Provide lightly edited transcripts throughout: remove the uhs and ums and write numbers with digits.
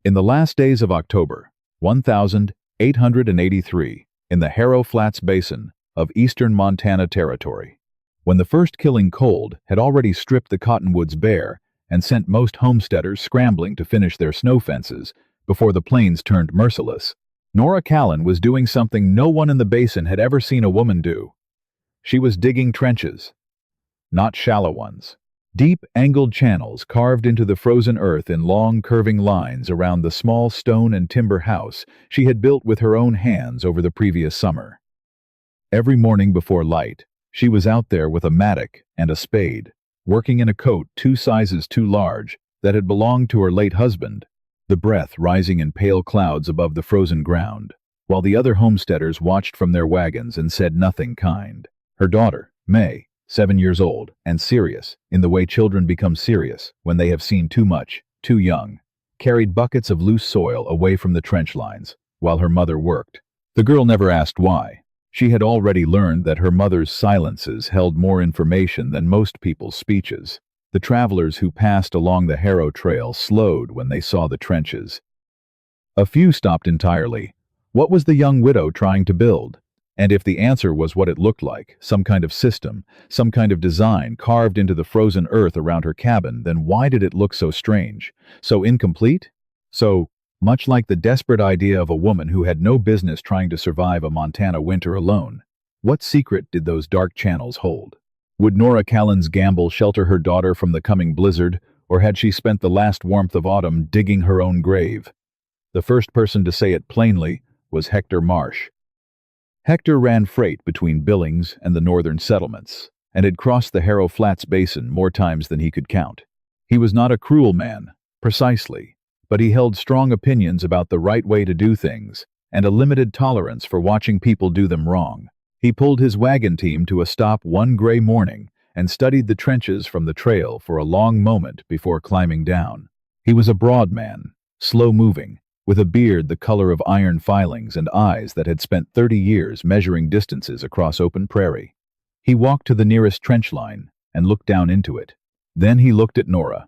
In the last days of October, 1883, in the Harrow Flats basin of eastern Montana Territory, when the first killing cold had already stripped the cottonwoods bare and sent most homesteaders scrambling to finish their snow fences before the plains turned merciless, Nora Callen was doing something no one in the basin had ever seen a woman do. She was digging trenches. Not shallow ones. Deep, angled channels carved into the frozen earth in long, curving lines around the small stone and timber house she had built with her own hands over the previous summer. Every morning before light, she was out there with a mattock and a spade, working in a coat 2 sizes too large that had belonged to her late husband, the breath rising in pale clouds above the frozen ground, while the other homesteaders watched from their wagons and said nothing kind. Her daughter, May, 7 years old, and serious, in the way children become serious when they have seen too much, too young, carried buckets of loose soil away from the trench lines, while her mother worked. The girl never asked why. She had already learned that her mother's silences held more information than most people's speeches. The travelers who passed along the Harrow Trail slowed when they saw the trenches. A few stopped entirely. What was the young widow trying to build? And if the answer was what it looked like, some kind of system, some kind of design carved into the frozen earth around her cabin, then why did it look so strange, so incomplete? So much like the desperate idea of a woman who had no business trying to survive a Montana winter alone. What secret did those dark channels hold? Would Nora Callen's gamble shelter her daughter from the coming blizzard, or had she spent the last warmth of autumn digging her own grave? The first person to say it plainly was Hector Marsh. Hector ran freight between Billings and the northern settlements, and had crossed the Harrow Flats basin more times than he could count. He was not a cruel man, precisely, but he held strong opinions about the right way to do things, and a limited tolerance for watching people do them wrong. He pulled his wagon team to a stop one gray morning and studied the trenches from the trail for a long moment before climbing down. He was a broad man, slow-moving, with a beard the color of iron filings and eyes that had spent 30 years measuring distances across open prairie. He walked to the nearest trench line and looked down into it. Then he looked at Nora.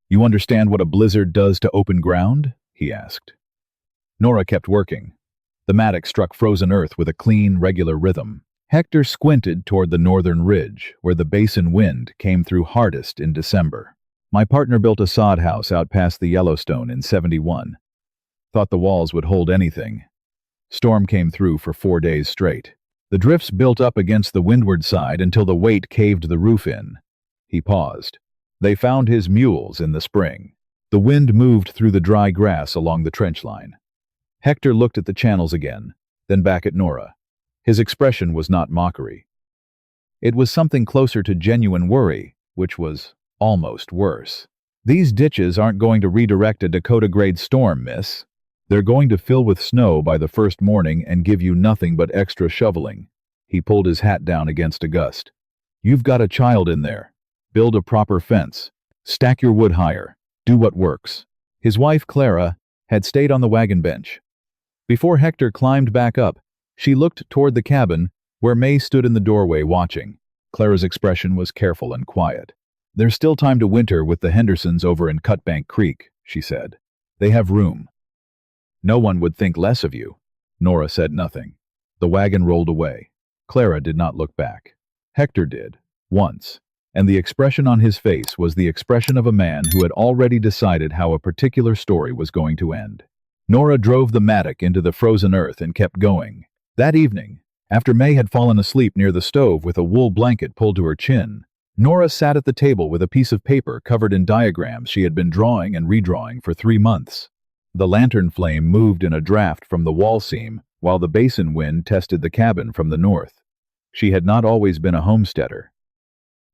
"You understand what a blizzard does to open ground?" he asked. Nora kept working. The mattock struck frozen earth with a clean, regular rhythm. Hector squinted toward the northern ridge, where the basin wind came through hardest in December. "My partner built a sod house out past the Yellowstone in '71. Thought the walls would hold anything. Storm came through for 4 days straight. The drifts built up against the windward side until the weight caved the roof in." He paused. "They found his mules in the spring." The wind moved through the dry grass along the trench line. Hector looked at the channels again, then back at Nora. His expression was not mockery. It was something closer to genuine worry, which was almost worse. "These ditches aren't going to redirect a Dakota-grade storm, miss. They're going to fill with snow by the first morning and give you nothing but extra shoveling." He pulled his hat down against a gust. "You've got a child in there. Build a proper fence. Stack your wood higher. Do what works." His wife, Clara, had stayed on the wagon bench. Before Hector climbed back up, she looked toward the cabin, where May stood in the doorway watching. Clara's expression was careful and quiet. "There's still time to winter with the Hendersons over in Cutbank Creek," she said. "They have room." "No one would think less of you." Nora said nothing. The wagon rolled away. Clara did not look back. Hector did, once, and the expression on his face was the expression of a man who had already decided how a particular story was going to end. Nora drove the mattock into the frozen earth and kept going. That evening, after May had fallen asleep near the stove with a wool blanket pulled to her chin, Nora sat at the table with a piece of paper covered in diagrams she had been drawing and redrawing for 3 months. The lantern flame moved in a draft from the wall seam, while the basin wind tested the cabin from the north. She had not always been a homesteader.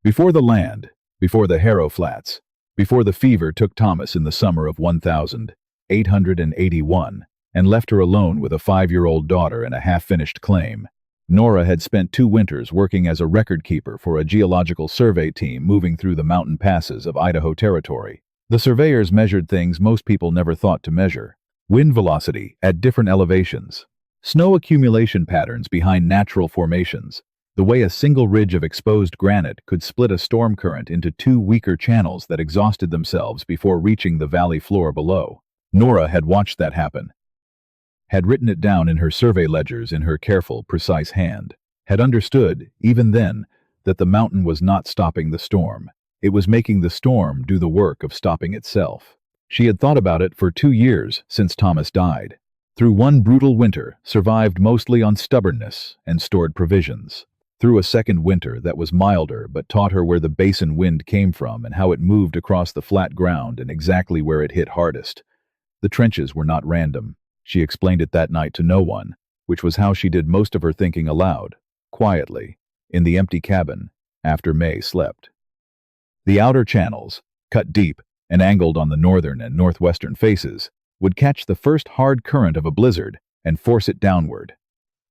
Before the land, before the Harrow Flats, before the fever took Thomas in the summer of 1881 and left her alone with a 5-year-old daughter and a half-finished claim, Nora had spent 2 winters working as a record keeper for a geological survey team moving through the mountain passes of Idaho Territory. The surveyors measured things most people never thought to measure: wind velocity at different elevations, snow accumulation patterns behind natural formations, the way a single ridge of exposed granite could split a storm current into 2 weaker channels that exhausted themselves before reaching the valley floor below. Nora had watched that happen, had written it down in her survey ledgers in her careful, precise hand, had understood, even then, that the mountain was not stopping the storm. It was making the storm do the work of stopping itself. She had thought about it for 2 years since Thomas died. Through one brutal winter, survived mostly on stubbornness and stored provisions. Through a second winter that was milder but taught her where the basin wind came from and how it moved across the flat ground and exactly where it hit hardest. The trenches were not random. She explained it that night to no one, which was how she did most of her thinking aloud, quietly, in the empty cabin, after May slept. The outer channels, cut deep and angled on the northern and northwestern faces, would catch the first hard current of a blizzard and force it downward.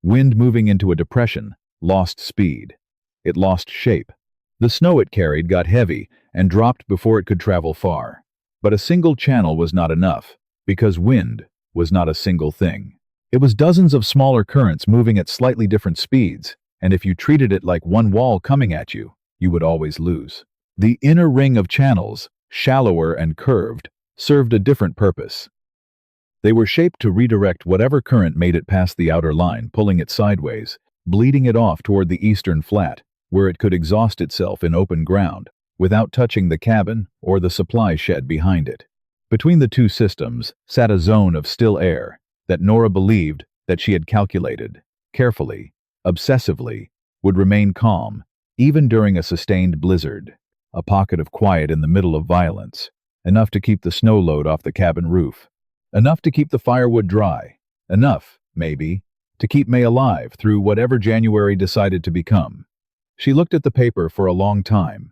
Wind moving into a depression lost speed. It lost shape. The snow it carried got heavy and dropped before it could travel far. But a single channel was not enough, because wind was not a single thing. It was dozens of smaller currents moving at slightly different speeds, and if you treated it like one wall coming at you, you would always lose. The inner ring of channels, shallower and curved, served a different purpose. They were shaped to redirect whatever current made it past the outer line, pulling it sideways, bleeding it off toward the eastern flat, where it could exhaust itself in open ground, without touching the cabin or the supply shed behind it. Between the two systems sat a zone of still air that Nora believed that she had calculated, carefully, obsessively, would remain calm, even during a sustained blizzard. A pocket of quiet in the middle of violence, enough to keep the snow load off the cabin roof, enough to keep the firewood dry, enough, maybe, to keep May alive through whatever January decided to become. She looked at the paper for a long time.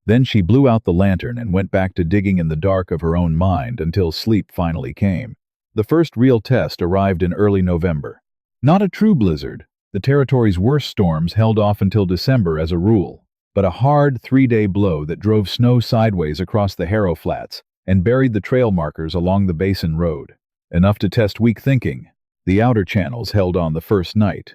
Then she blew out the lantern and went back to digging in the dark of her own mind until sleep finally came. The first real test arrived in early November. Not a true blizzard. The territory's worst storms held off until December as a rule, but a hard 3-day blow that drove snow sideways across the Harrow Flats and buried the trail markers along the Basin Road. Enough to test weak thinking. The outer channels held on the first night.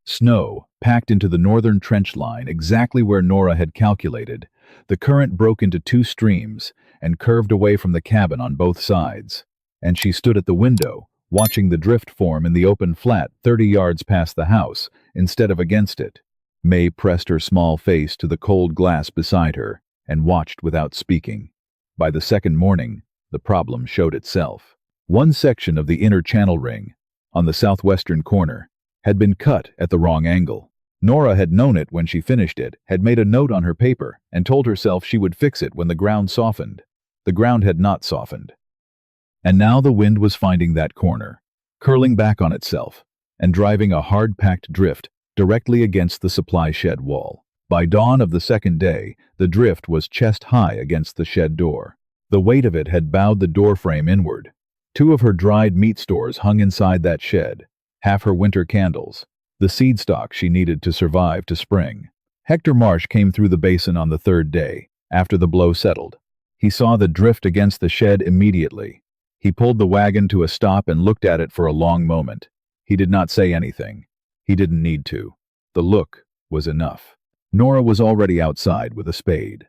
Snow packed into the northern trench line exactly where Nora had calculated. The current broke into 2 streams and curved away from the cabin on both sides. And she stood at the window, watching the drift form in the open flat 30 yards past the house, instead of against it. May pressed her small face to the cold glass beside her and watched without speaking. By the second morning, the problem showed itself. One section of the inner channel ring, on the southwestern corner, had been cut at the wrong angle. Nora had known it when she finished it, had made a note on her paper, and told herself she would fix it when the ground softened. The ground had not softened. And now the wind was finding that corner, curling back on itself, and driving a hard-packed drift directly against the supply shed wall. By dawn of the second day, the drift was chest-high against the shed door. The weight of it had bowed the door frame inward. 2 of her dried meat stores hung inside that shed, half her winter candles, the seed stock she needed to survive to spring. Hector Marsh came through the basin on the 3rd day, after the blow settled. He saw the drift against the shed immediately. He pulled the wagon to a stop and looked at it for a long moment. He did not say anything. He didn't need to. The look was enough. Nora was already outside with a spade.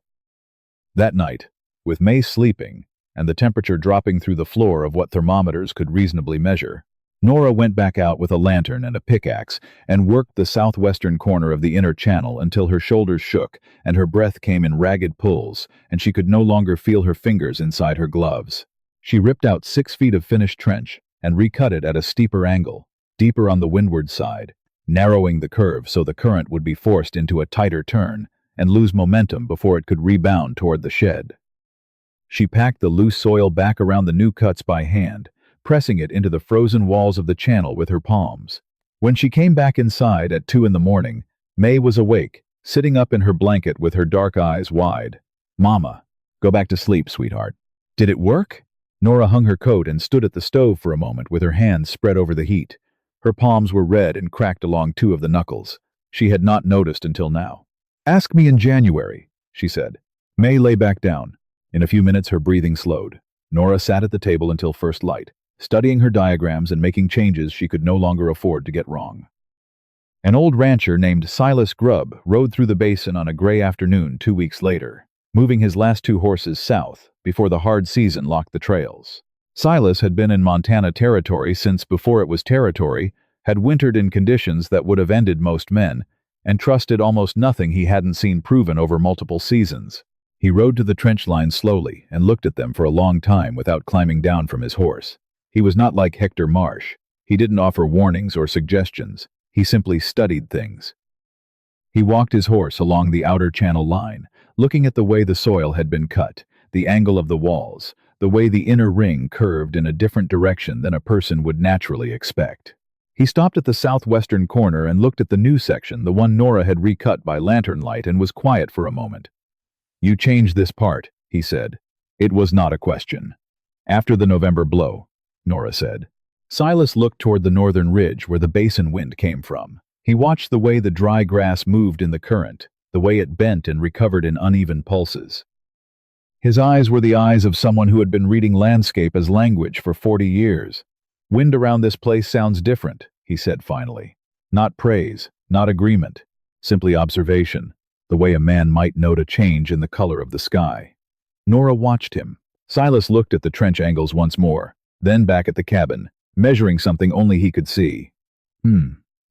That night, with May sleeping and the temperature dropping through the floor of what thermometers could reasonably measure, Nora went back out with a lantern and a pickaxe and worked the southwestern corner of the inner channel until her shoulders shook and her breath came in ragged pulls and she could no longer feel her fingers inside her gloves. She ripped out 6 feet of finished trench and recut it at a steeper angle, deeper on the windward side, narrowing the curve so the current would be forced into a tighter turn and lose momentum before it could rebound toward the shed. She packed the loose soil back around the new cuts by hand, pressing it into the frozen walls of the channel with her palms. When she came back inside at 2 in the morning, May was awake, sitting up in her blanket with her dark eyes wide. "Mama, go back to sleep, sweetheart." "Did it work?" Nora hung her coat and stood at the stove for a moment with her hands spread over the heat. Her palms were red and cracked along 2 of the knuckles. She had not noticed until now. "Ask me in January," she said. May lay back down. In a few minutes her breathing slowed. Nora sat at the table until first light, studying her diagrams and making changes she could no longer afford to get wrong. An old rancher named Silas Grubb rode through the basin on a gray afternoon 2 weeks later, moving his last 2 horses south before the hard season locked the trails. Silas had been in Montana Territory since before it was territory, had wintered in conditions that would have ended most men, and trusted almost nothing he hadn't seen proven over multiple seasons. He rode to the trench lines slowly and looked at them for a long time without climbing down from his horse. He was not like Hector Marsh. He didn't offer warnings or suggestions. He simply studied things. He walked his horse along the outer channel line, looking at the way the soil had been cut, the angle of the walls, the way the inner ring curved in a different direction than a person would naturally expect. He stopped at the southwestern corner and looked at the new section, the one Nora had recut by lantern light, and was quiet for a moment. "You changed this part," he said. It was not a question. "After the November blow," Nora said. Silas looked toward the northern ridge where the basin wind came from. He watched the way the dry grass moved in the current, the way it bent and recovered in uneven pulses. His eyes were the eyes of someone who had been reading landscape as language for 40 years. "Wind around this place sounds different," he said finally. "Not praise, not agreement, simply observation, the way a man might note a change in the color of the sky." Nora watched him. Silas looked at the trench angles once more, then back at the cabin, measuring something only he could see.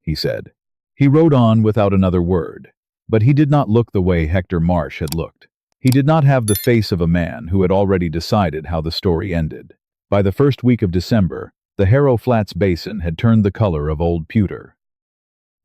He said. He rode on without another word, but he did not look the way Hector Marsh had looked. He did not have the face of a man who had already decided how the story ended. By the first week of December, the Harrow Flats basin had turned the color of old pewter.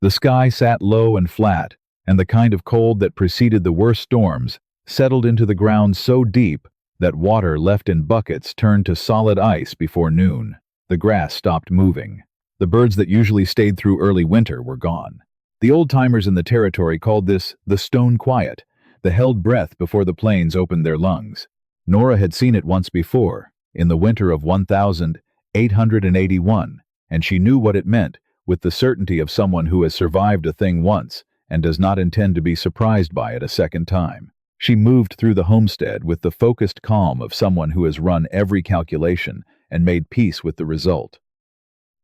The sky sat low and flat, and the kind of cold that preceded the worst storms settled into the ground so deep that water left in buckets turned to solid ice before noon. The grass stopped moving. The birds that usually stayed through early winter were gone. The old-timers in the territory called this the stone quiet, the held breath before the plains opened their lungs. Nora had seen it once before, in the winter of 1881, and she knew what it meant with the certainty of someone who has survived a thing once and does not intend to be surprised by it a second time. She moved through the homestead with the focused calm of someone who has run every calculation and made peace with the result.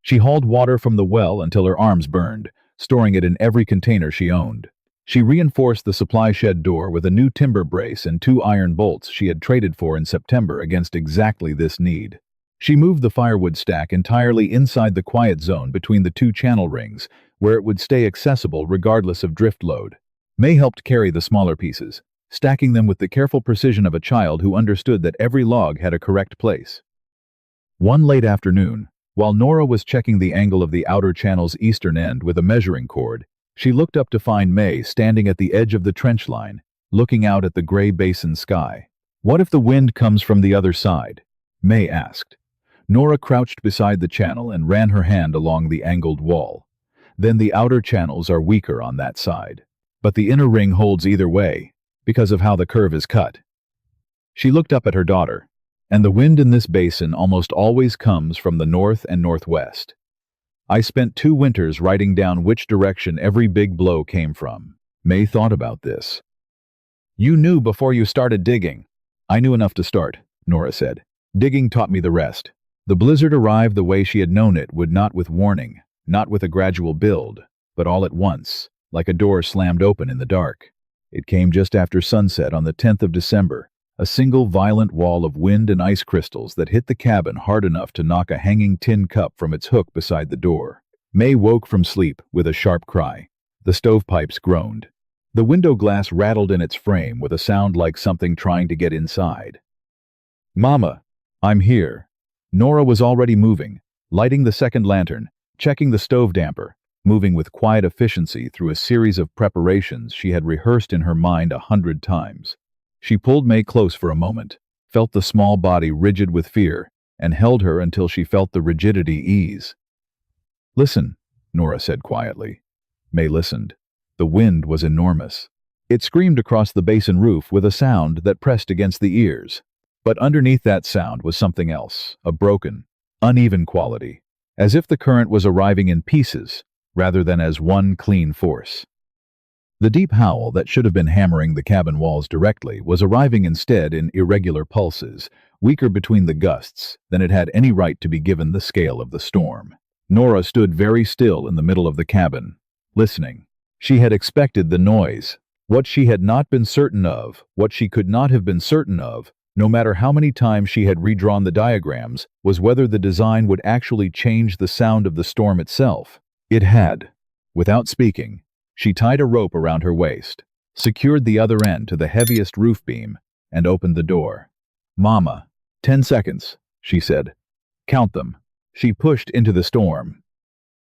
She hauled water from the well until her arms burned, storing it in every container she owned. She reinforced the supply shed door with a new timber brace and 2 iron bolts she had traded for in September against exactly this need. She moved the firewood stack entirely inside the quiet zone between the 2 channel rings, where it would stay accessible regardless of drift load. May helped carry the smaller pieces, stacking them with the careful precision of a child who understood that every log had a correct place. One late afternoon, while Nora was checking the angle of the outer channel's eastern end with a measuring cord, she looked up to find May standing at the edge of the trench line, looking out at the gray basin sky. "What if the wind comes from the other side?" May asked. Nora crouched beside the channel and ran her hand along the angled wall. "Then the outer channels are weaker on that side. But the inner ring holds either way, because of how the curve is cut." She looked up at her daughter. "And the wind in this basin almost always comes from the north and northwest. I spent 2 winters writing down which direction every big blow came from." May thought about this. "You knew before you started digging." "I knew enough to start," Nora said. "Digging taught me the rest." The blizzard arrived the way she had known it would, not with warning, not with a gradual build, but all at once, like a door slammed open in the dark. It came just after sunset on the 10th of December, a single violent wall of wind and ice crystals that hit the cabin hard enough to knock a hanging tin cup from its hook beside the door. May woke from sleep with a sharp cry. The stovepipes groaned. The window glass rattled in its frame with a sound like something trying to get inside. "Mama, I'm here." Nora was already moving, lighting the second lantern, checking the stove damper, moving with quiet efficiency through a series of preparations she had rehearsed in her mind 100 times. She pulled May close for a moment, felt the small body rigid with fear, and held her until she felt the rigidity ease. "Listen," Nora said quietly. May listened. The wind was enormous. It screamed across the basin roof with a sound that pressed against the ears. But underneath that sound was something else, a broken, uneven quality, as if the current was arriving in pieces rather than as one clean force. The deep howl that should have been hammering the cabin walls directly was arriving instead in irregular pulses, weaker between the gusts than it had any right to be given the scale of the storm. Nora stood very still in the middle of the cabin, listening. She had expected the noise. What she had not been certain of, what she could not have been certain of, no matter how many times she had redrawn the diagrams, was whether the design would actually change the sound of the storm itself. It had. Without speaking, she tied a rope around her waist, secured the other end to the heaviest roof beam, and opened the door. "Mama, 10 seconds," she said. "Count them." She pushed into the storm.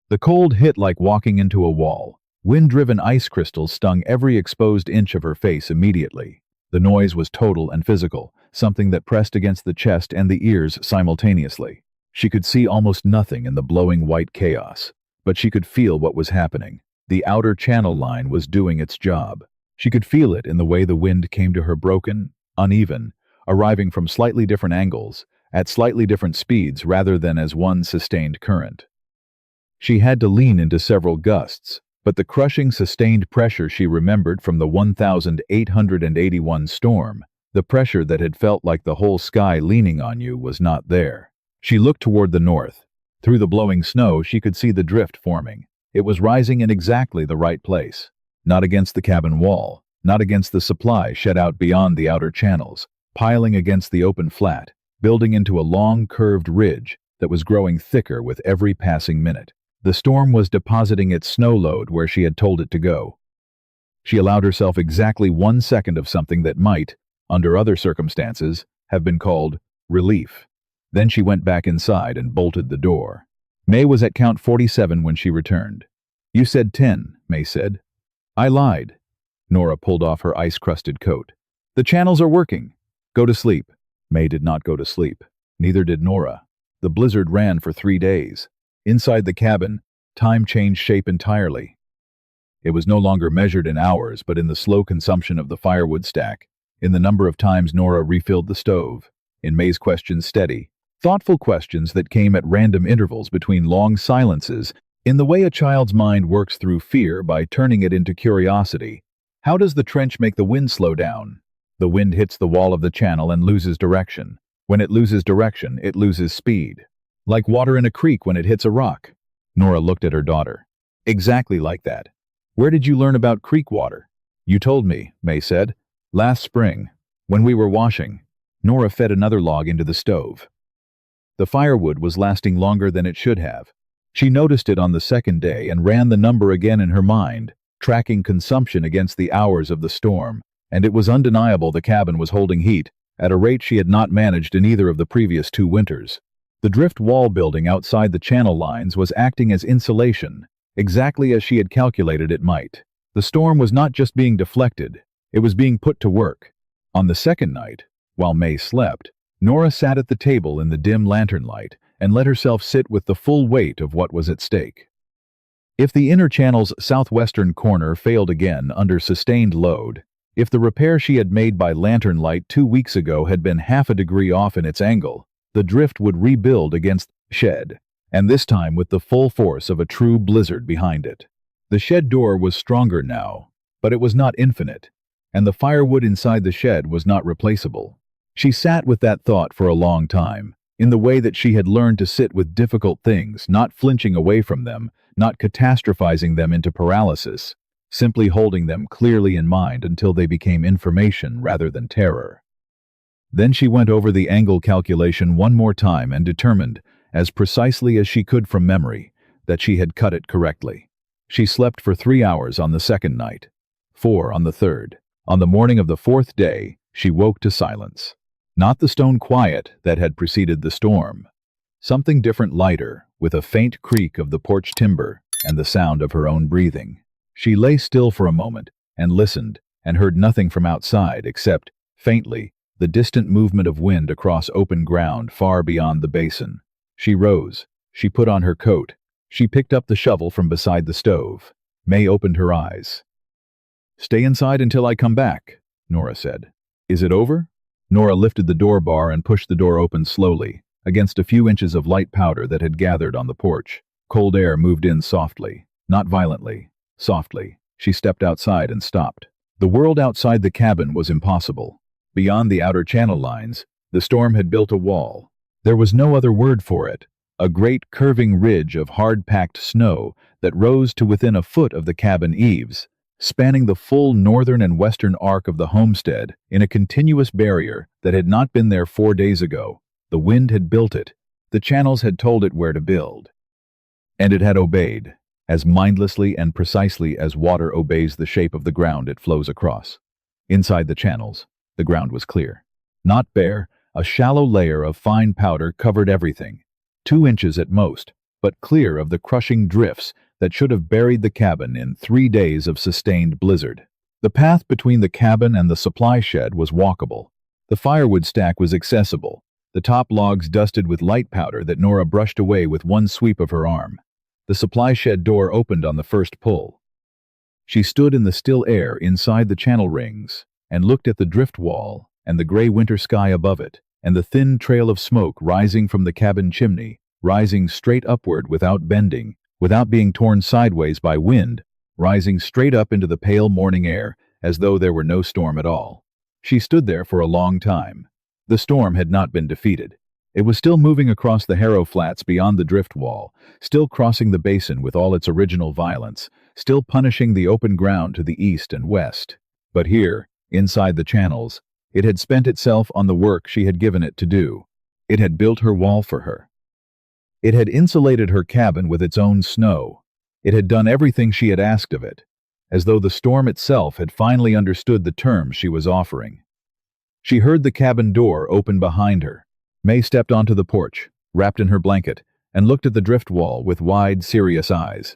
The cold hit like walking into a wall. Wind-driven ice crystals stung every exposed inch of her face immediately. The noise was total and physical, something that pressed against the chest and the ears simultaneously. She could see almost nothing in the blowing white chaos, but she could feel what was happening. The outer channel line was doing its job. She could feel it in the way the wind came to her broken, uneven, arriving from slightly different angles, at slightly different speeds rather than as one sustained current. She had to lean into several gusts, but the crushing sustained pressure she remembered from the 1881 storm, the pressure that had felt like the whole sky leaning on you, was not there. She looked toward the north. Through the blowing snow, she could see the drift forming. It was rising in exactly the right place. Not against the cabin wall, not against the supply shed out beyond the outer channels, piling against the open flat, building into a long, curved ridge that was growing thicker with every passing minute. The storm was depositing its snow load where she had told it to go. She allowed herself exactly 1 second of something that might, under other circumstances, have been called relief. Then she went back inside and bolted the door. May was at count 47 when she returned. "You said 10, May said." "I lied." Nora pulled off her ice-crusted coat. "The channels are working. Go to sleep." May did not go to sleep. Neither did Nora. The blizzard ran for 3 days. Inside the cabin, time changed shape entirely. It was no longer measured in hours, but in the slow consumption of the firewood stack, in the number of times Nora refilled the stove, in May's questions, steady, thoughtful questions that came at random intervals between long silences, in the way a child's mind works through fear by turning it into curiosity. How does the trench make the wind slow down? The wind hits the wall of the channel and loses direction. When it loses direction, it loses speed. Like water in a creek when it hits a rock. Nora looked at her daughter. "Exactly like that. Where did you learn about creek water?" "You told me," May said. "Last spring, when we were washing." Nora fed another log into the stove. The firewood was lasting longer than it should have. She noticed it on the second day and ran the number again in her mind, tracking consumption against the hours of the storm, and it was undeniable the cabin was holding heat, at a rate she had not managed in either of the previous 2 winters. The drift wall building outside the channel lines was acting as insulation, exactly as she had calculated it might. The storm was not just being deflected, it was being put to work. On the second night, while May slept, Nora sat at the table in the dim lantern light and let herself sit with the full weight of what was at stake. If the inner channel's southwestern corner failed again under sustained load, if the repair she had made by lantern light 2 weeks ago had been half a degree off in its angle, the drift would rebuild against the shed, and this time with the full force of a true blizzard behind it. The shed door was stronger now, but it was not infinite, and the firewood inside the shed was not replaceable. She sat with that thought for a long time, in the way that she had learned to sit with difficult things, not flinching away from them, not catastrophizing them into paralysis, simply holding them clearly in mind until they became information rather than terror. Then she went over the angle calculation one more time and determined, as precisely as she could from memory, that she had cut it correctly. She slept for 3 hours on the second night, 4 on the third. On the morning of the 4th day, she woke to silence. Not the stone quiet that had preceded the storm. Something different, lighter, with a faint creak of the porch timber and the sound of her own breathing. She lay still for a moment and listened and heard nothing from outside except, faintly, the distant movement of wind across open ground far beyond the basin. She rose. She put on her coat. She picked up the shovel from beside the stove. May opened her eyes. "Stay inside until I come back," Nora said. "Is it over?" Nora lifted the door bar and pushed the door open slowly, against a few inches of light powder that had gathered on the porch. Cold air moved in softly, not violently, softly. She stepped outside and stopped. The world outside the cabin was impossible. Beyond the outer channel lines, the storm had built a wall. There was no other word for it, a great curving ridge of hard-packed snow that rose to within a foot of the cabin eaves, spanning the full northern and western arc of the homestead in a continuous barrier that had not been there 4 days ago. The wind had built it. The channels had told it where to build. And it had obeyed, as mindlessly and precisely as water obeys the shape of the ground it flows across. Inside the channels, the ground was clear. Not bare, a shallow layer of fine powder covered everything, 2 inches at most, but clear of the crushing drifts that should have buried the cabin in 3 days of sustained blizzard. The path between the cabin and the supply shed was walkable. The firewood stack was accessible, the top logs dusted with light powder that Nora brushed away with one sweep of her arm. The supply shed door opened on the first pull. She stood in the still air inside the channel rings and looked at the drift wall and the gray winter sky above it, and the thin trail of smoke rising from the cabin chimney, rising straight upward without bending, without being torn sideways by wind, rising straight up into the pale morning air as though there were no storm at all. She stood there for a long time. The storm had not been defeated. It was still moving across the Harrow Flats beyond the drift wall, still crossing the basin with all its original violence, still punishing the open ground to the east and west. But here, inside the channels, it had spent itself on the work she had given it to do. It had built her wall for her. It had insulated her cabin with its own snow. It had done everything she had asked of it, as though the storm itself had finally understood the terms she was offering. She heard the cabin door open behind her. May stepped onto the porch, wrapped in her blanket, and looked at the drift wall with wide, serious eyes.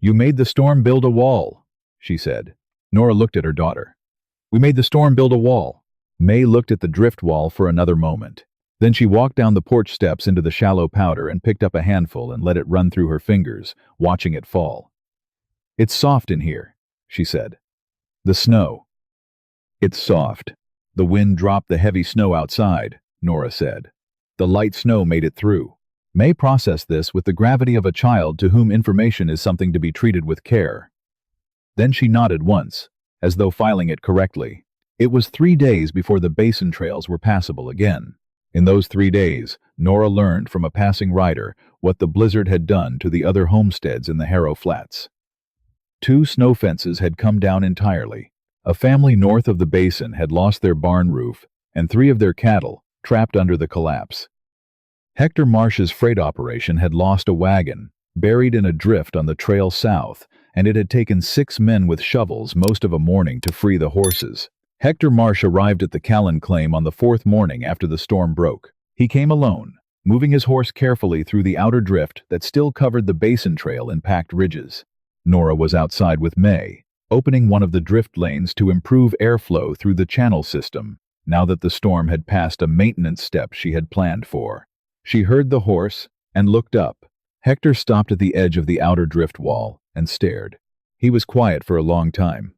"You made the storm build a wall," she said. Nora looked at her daughter. "We made the storm build a wall." May looked at the drift wall for another moment. Then she walked down the porch steps into the shallow powder and picked up a handful and let it run through her fingers, watching it fall. "It's soft in here," she said. "The snow." "It's soft. The wind dropped the heavy snow outside," Nora said. "The light snow made it through." May processed this with the gravity of a child to whom information is something to be treated with care. Then she nodded once, as though filing it correctly. It was 3 days before the basin trails were passable again. In those 3 days, Nora learned from a passing rider what the blizzard had done to the other homesteads in the Harrow Flats. 2 snow fences had come down entirely. A family north of the basin had lost their barn roof, and 3 of their cattle, trapped under the collapse. Hector Marsh's freight operation had lost a wagon, buried in a drift on the trail south, and it had taken 6 men with shovels most of a morning to free the horses. Hector Marsh arrived at the Callen claim on the 4th morning after the storm broke. He came alone, moving his horse carefully through the outer drift that still covered the basin trail in packed ridges. Nora was outside with May, opening one of the drift lanes to improve airflow through the channel system, now that the storm had passed a maintenance step she had planned for. She heard the horse and looked up. Hector stopped at the edge of the outer drift wall and stared. He was quiet for a long time.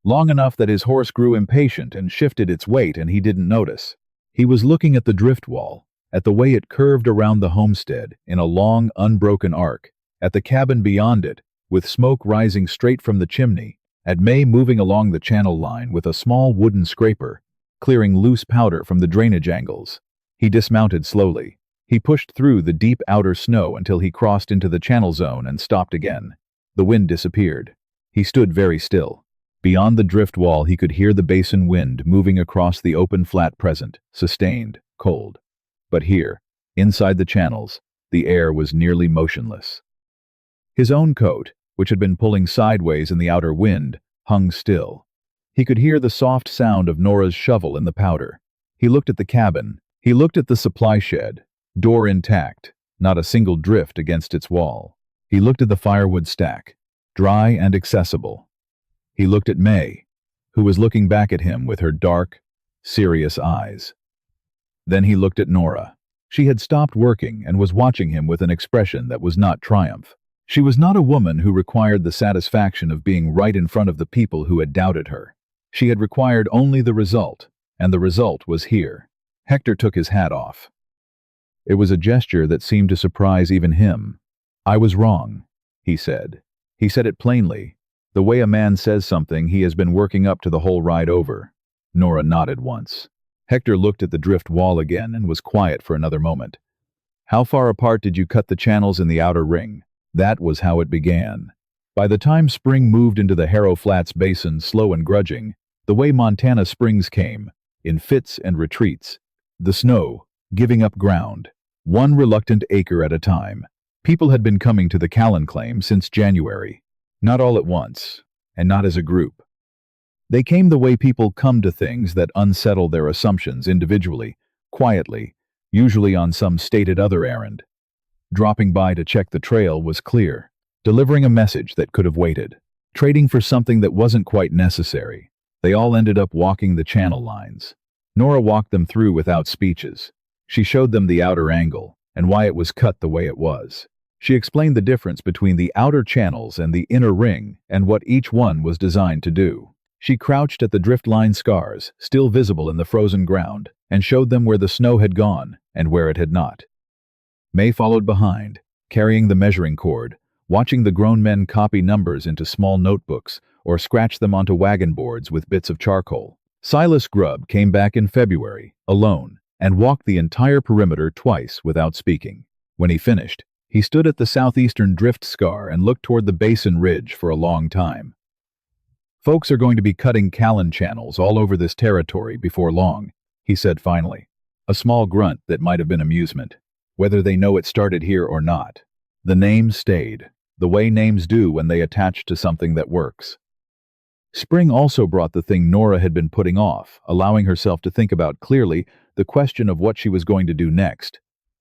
Long enough that his horse grew impatient and shifted its weight and he didn't notice. He was looking at the drift wall, at the way it curved around the homestead in a long, unbroken arc, at the cabin beyond it, with smoke rising straight from the chimney, at May moving along the channel line with a small wooden scraper, clearing loose powder from the drainage angles. He dismounted slowly. He pushed through the deep outer snow until he crossed into the channel zone and stopped again. The wind disappeared. He stood very still. Beyond the drift wall he could hear the basin wind moving across the open flat present, sustained, cold. But here, inside the channels, the air was nearly motionless. His own coat, which had been pulling sideways in the outer wind, hung still. He could hear the soft sound of Nora's shovel in the powder. He looked at the cabin. He looked at the supply shed, door intact, not a single drift against its wall. He looked at the firewood stack, dry and accessible. He looked at May, who was looking back at him with her dark, serious eyes. Then he looked at Nora. She had stopped working and was watching him with an expression that was not triumph. She was not a woman who required the satisfaction of being right in front of the people who had doubted her. She had required only the result, and the result was here. Hector took his hat off. It was a gesture that seemed to surprise even him. "I was wrong," he said. He said it plainly, the way a man says something he has been working up to the whole ride over. Nora nodded once. Hector looked at the drift wall again and was quiet for another moment. "How far apart did you cut the channels in the outer ring?" That was how it began. By the time spring moved into the Harrow Flats basin slow and grudging, the way Montana springs came, in fits and retreats. The snow, giving up ground, one reluctant acre at a time. People had been coming to the Callen claim since January, not all at once, and not as a group. They came the way people come to things that unsettle their assumptions individually, quietly, usually on some stated other errand. Dropping by to check the trail was clear, delivering a message that could have waited, trading for something that wasn't quite necessary. They all ended up walking the channel lines. Nora walked them through without speeches. She showed them the outer angle, and why it was cut the way it was. She explained the difference between the outer channels and the inner ring, and what each one was designed to do. She crouched at the driftline scars, still visible in the frozen ground, and showed them where the snow had gone and where it had not. May followed behind, carrying the measuring cord, watching the grown men copy numbers into small notebooks or scratch them onto wagon boards with bits of charcoal. Silas Grubb came back in February, alone, and walked the entire perimeter twice without speaking. When he finished, he stood at the southeastern drift scar and looked toward the basin ridge for a long time. "Folks are going to be cutting Callen channels all over this territory before long," he said finally, a small grunt that might have been amusement. "Whether they know it started here or not, the name stayed, the way names do when they attach to something that works." Spring also brought the thing Nora had been putting off, allowing herself to think about clearly the question of what she was going to do next.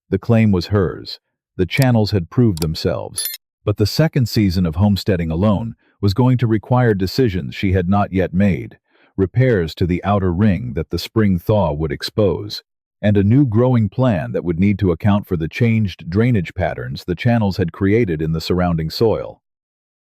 The claim was hers. The channels had proved themselves. But the second season of homesteading alone was going to require decisions she had not yet made, repairs to the outer ring that the spring thaw would expose, and a new growing plan that would need to account for the changed drainage patterns the channels had created in the surrounding soil.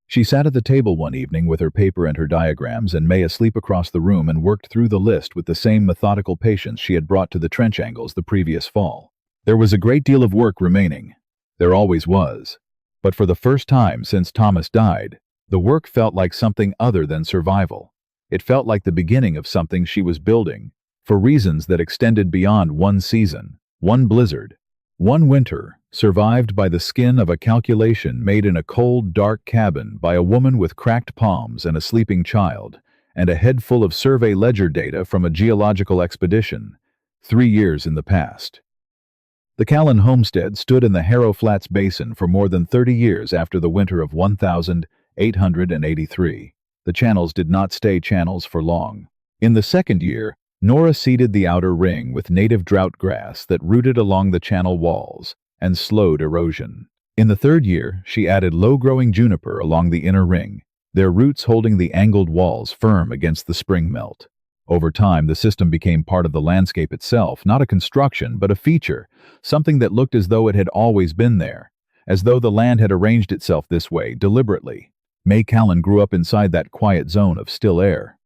She sat at the table one evening with her paper and her diagrams, and May asleep across the room, and worked through the list with the same methodical patience she had brought to the trench angles the previous fall. There was a great deal of work remaining. There always was. But for the first time since Thomas died, the work felt like something other than survival. It felt like the beginning of something she was building, for reasons that extended beyond one season, one blizzard, one winter, survived by the skin of a calculation made in a cold, dark cabin by a woman with cracked palms and a sleeping child, and a head full of survey ledger data from a geological expedition, 3 years in the past. The Callen homestead stood in the Harrow Flats basin for more than 30 years after the winter of 1883. The channels did not stay channels for long. In the second year, Nora seeded the outer ring with native drought grass that rooted along the channel walls and slowed erosion. In the third year, she added low-growing juniper along the inner ring, their roots holding the angled walls firm against the spring melt. Over time, the system became part of the landscape itself, not a construction, but a feature, something that looked as though it had always been there, as though the land had arranged itself this way, deliberately. May Callen grew up inside that quiet zone of still air.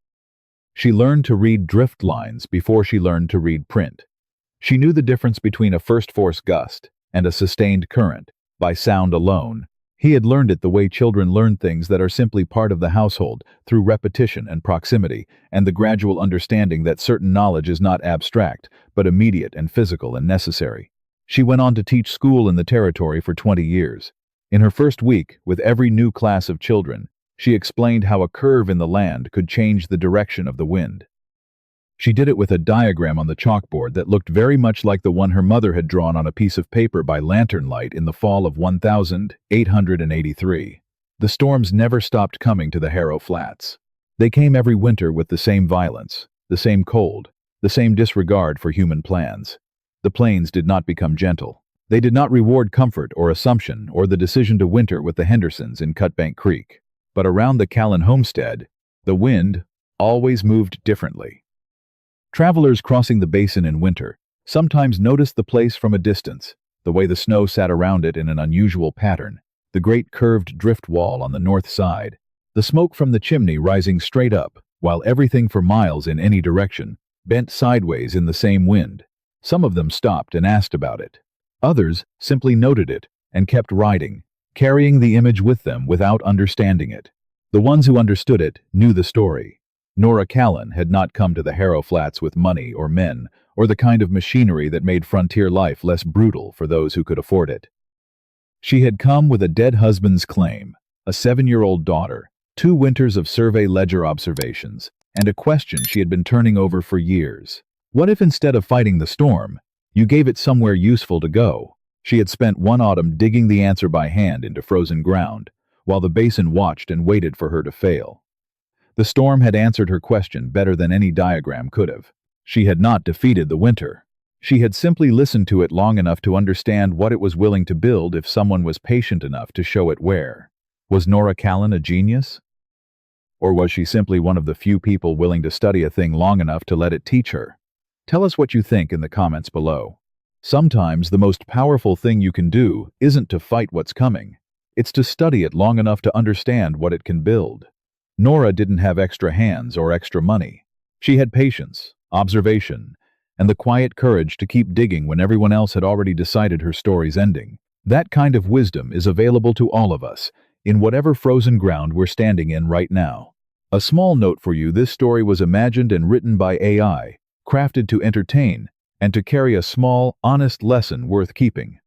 She learned to read drift lines before she learned to read print. She knew the difference between a first-force gust and a sustained current, by sound alone. He had learned it the way children learn things that are simply part of the household, through repetition and proximity, and the gradual understanding that certain knowledge is not abstract, but immediate and physical and necessary. She went on to teach school in the territory for 20 years. In her first week, with every new class of children, she explained how a curve in the land could change the direction of the wind. She did it with a diagram on the chalkboard that looked very much like the one her mother had drawn on a piece of paper by lantern light in the fall of 1883. The storms never stopped coming to the Harrow Flats. They came every winter with the same violence, the same cold, the same disregard for human plans. The plains did not become gentle. They did not reward comfort or assumption or the decision to winter with the Hendersons in Cutbank Creek. But around the Callen homestead, the wind always moved differently. Travelers crossing the basin in winter sometimes noticed the place from a distance, the way the snow sat around it in an unusual pattern, the great curved drift wall on the north side, the smoke from the chimney rising straight up, while everything for miles in any direction bent sideways in the same wind. Some of them stopped and asked about it. Others simply noted it and kept riding, carrying the image with them without understanding it. The ones who understood it knew the story. Nora Callen had not come to the Harrow Flats with money or men, or the kind of machinery that made frontier life less brutal for those who could afford it. She had come with a dead husband's claim, a 7-year-old daughter, 2 winters of survey ledger observations, and a question she had been turning over for years. What if instead of fighting the storm, you gave it somewhere useful to go? She had spent one autumn digging the answer by hand into frozen ground, while the basin watched and waited for her to fail. The storm had answered her question better than any diagram could have. She had not defeated the winter. She had simply listened to it long enough to understand what it was willing to build if someone was patient enough to show it where. Was Nora Callen a genius? Or was she simply one of the few people willing to study a thing long enough to let it teach her? Tell us what you think in the comments below. Sometimes the most powerful thing you can do isn't to fight what's coming. It's to study it long enough to understand what it can build. Nora didn't have extra hands or extra money. She had patience, observation, and the quiet courage to keep digging when everyone else had already decided her story's ending. That kind of wisdom is available to all of us, in whatever frozen ground we're standing in right now. A small note for you: this story was imagined and written by AI, crafted to entertain, and to carry a small, honest lesson worth keeping.